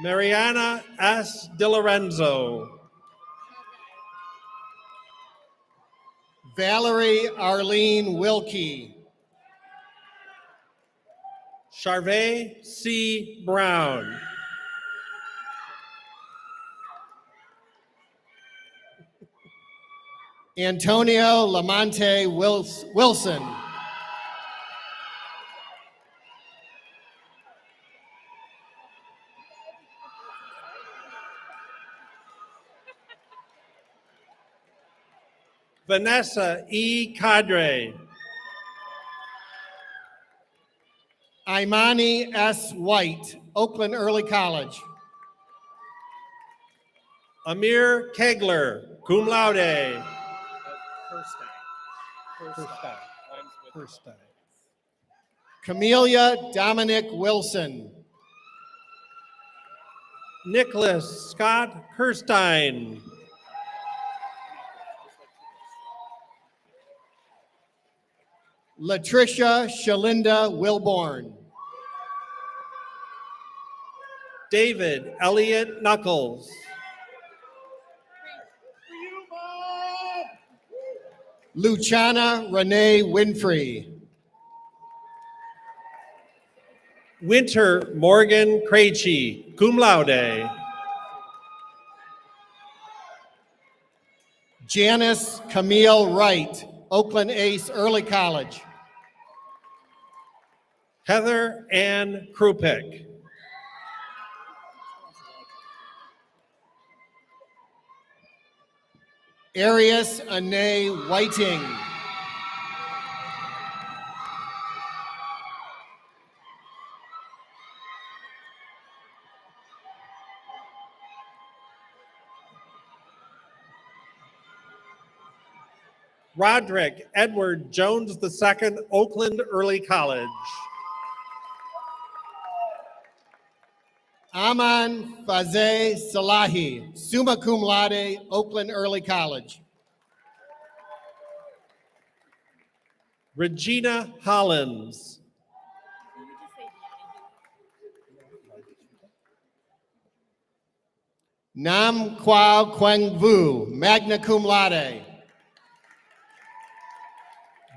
Mariana S. DiLorenzo. Valerie Arlene Wilkie. Charvey C. Brown. Antonio Lamonte Wilson. Vanessa E. Cadre. Imani S. White, Oakland Early College. Amir Kegler, cum laude. First time. Camelia Dominic Wilson. Nicholas Scott Kirstein. Latricia Shalinda Wilborn. David Elliott Knuckles. Luciana Renee Winfrey. Winter Morgan Krejci, cum laude. Janice Camille Wright, Oakland Ace Early College. Heather Ann Krupik. Arius Ane Whiting. Roderick Edward Jones II, Oakland Early College. Aman Fazeh Salahi, summa cum laude, Oakland Early College. Regina Hollins. Nam Kwao Quang Vu, magna cum laude.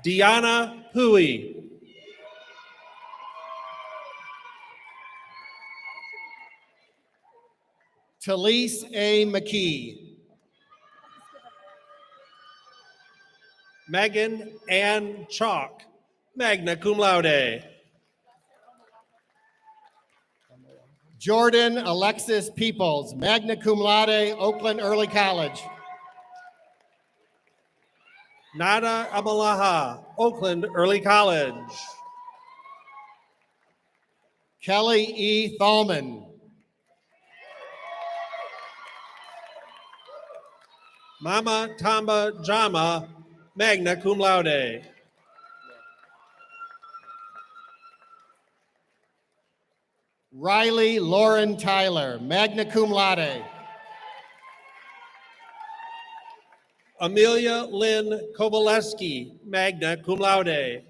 Deanna Hui. Talise A. McKee. Megan Ann Chalk, magna cum laude. Jordan Alexis Peoples, magna cum laude, Oakland Early College. Nada Amalaha, Oakland Early College. Kelly E. Thalman. Mama Tamba Jama, magna cum laude. Riley Lauren Tyler, magna cum laude. Amelia Lynn Kowaleski, magna cum laude.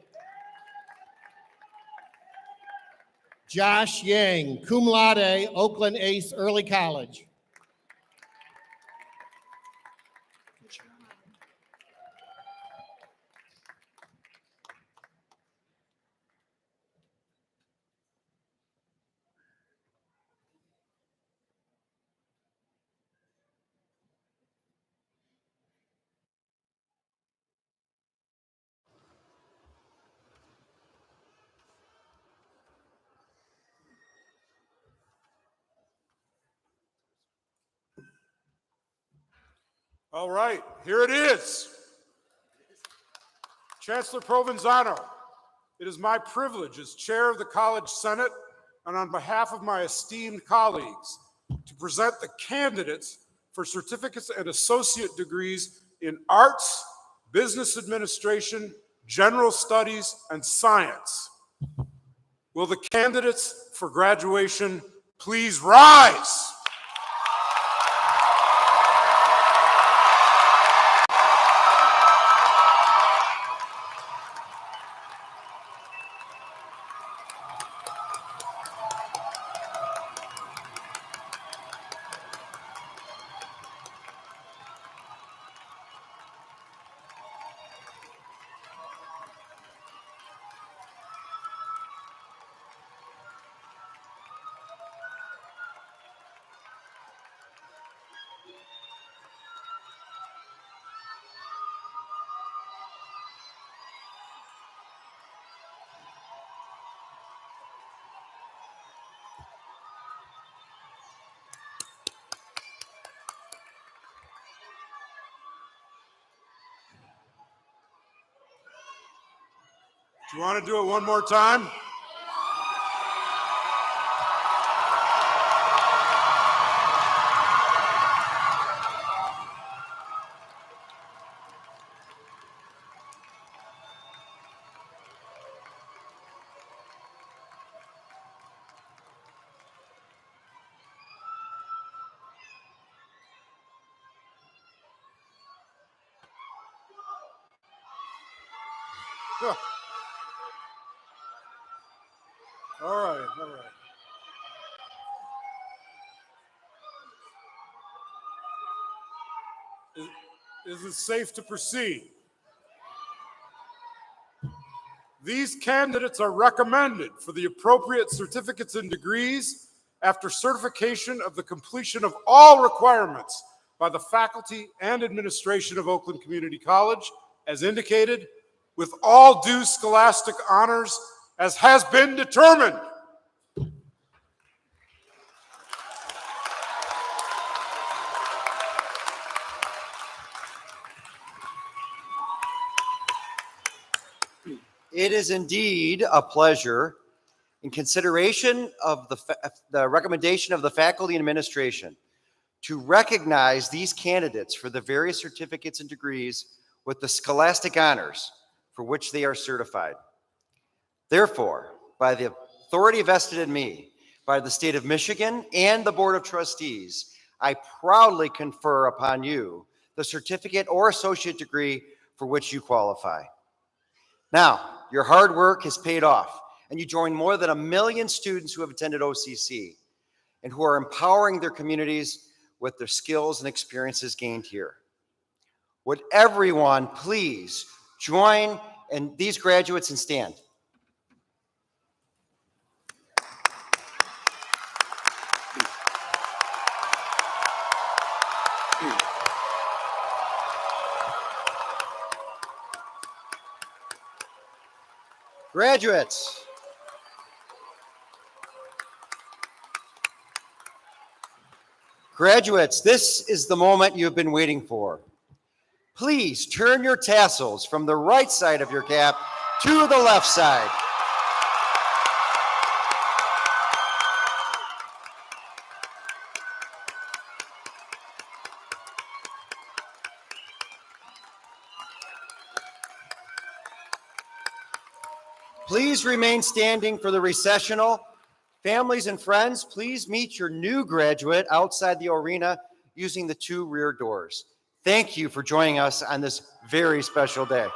Josh Yang, cum laude, Oakland Ace Early College. All right, here it is. Chancellor Provenzano, it is my privilege as chair of the College Senate and on behalf of my esteemed colleagues to present the candidates for certificates and associate degrees in arts, business administration, general studies, and science. Will the candidates for graduation please rise? Do you want to do it one more time? Huh. All right, all right. Is it safe to proceed? These candidates are recommended for the appropriate certificates and degrees after certification of the completion of all requirements by the faculty and administration of Oakland Community College as indicated, with all due scholastic honors, as has been determined. It is indeed a pleasure, in consideration of the recommendation of the faculty and administration, to recognize these candidates for the various certificates and degrees with the scholastic honors for which they are certified. Therefore, by the authority vested in me by the state of Michigan and the Board of Trustees, I proudly confer upon you the certificate or associate degree for which you qualify. Now, your hard work has paid off, and you join more than 1 million students who have attended OCC and who are empowering their communities with their skills and experiences gained here. Would everyone please join in these graduates and stand? Graduates, this is the moment you've been waiting for. Please turn your tassels from the right side of your cap to the left side. Please remain standing for the recessional. Families and friends, please meet your new graduate outside the arena using the 2 rear doors. Thank you for joining us on this very special day.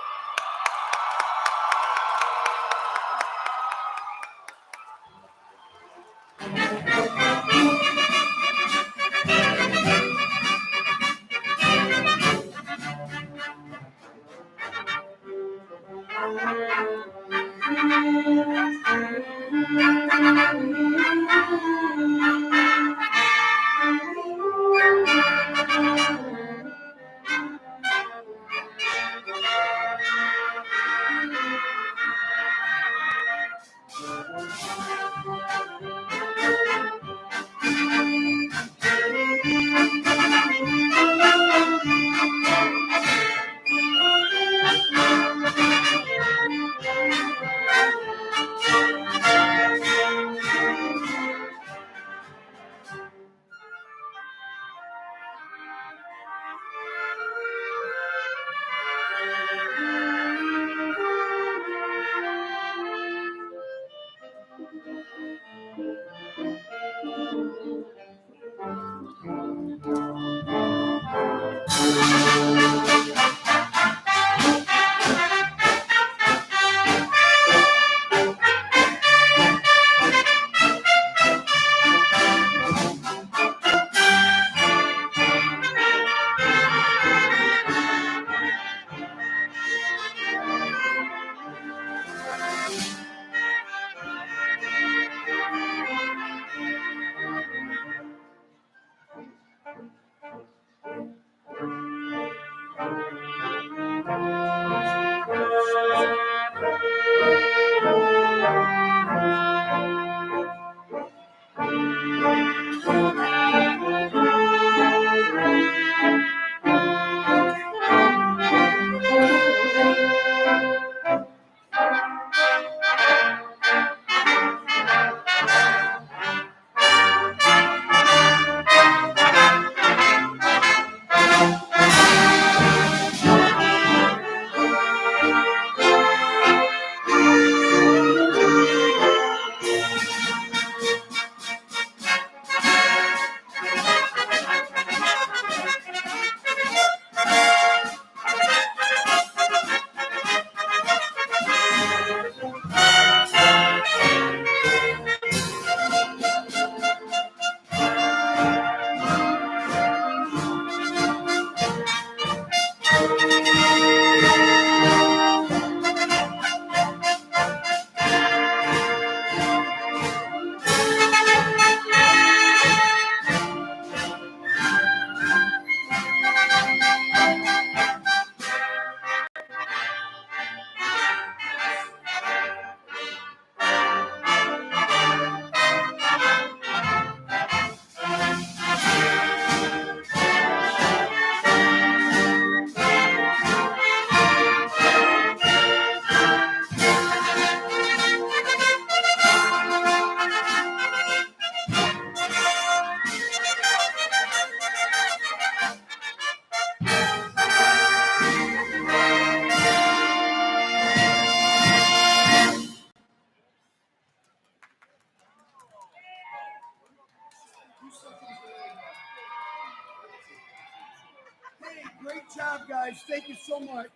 Hey, great job, guys. Thank you so much.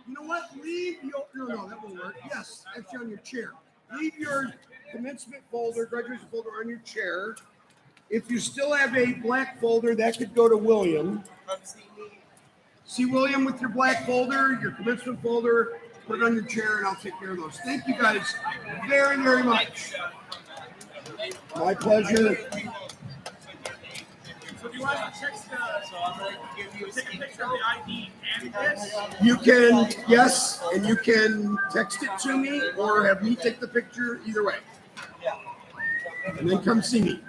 You know what? Leave your, no, that won't work. Yes, actually on your chair. Leave your commencement folder, graduation folder on your chair. If you still have a black folder, that could go to William. See William with your black folder, your commencement folder, put it on your chair and I'll take care of those. Thank you guys very, very much. My pleasure. So if you want to text, take a picture of the ID and this. You can, yes, and you can text it to me or have me take the picture, either way. And then come see me.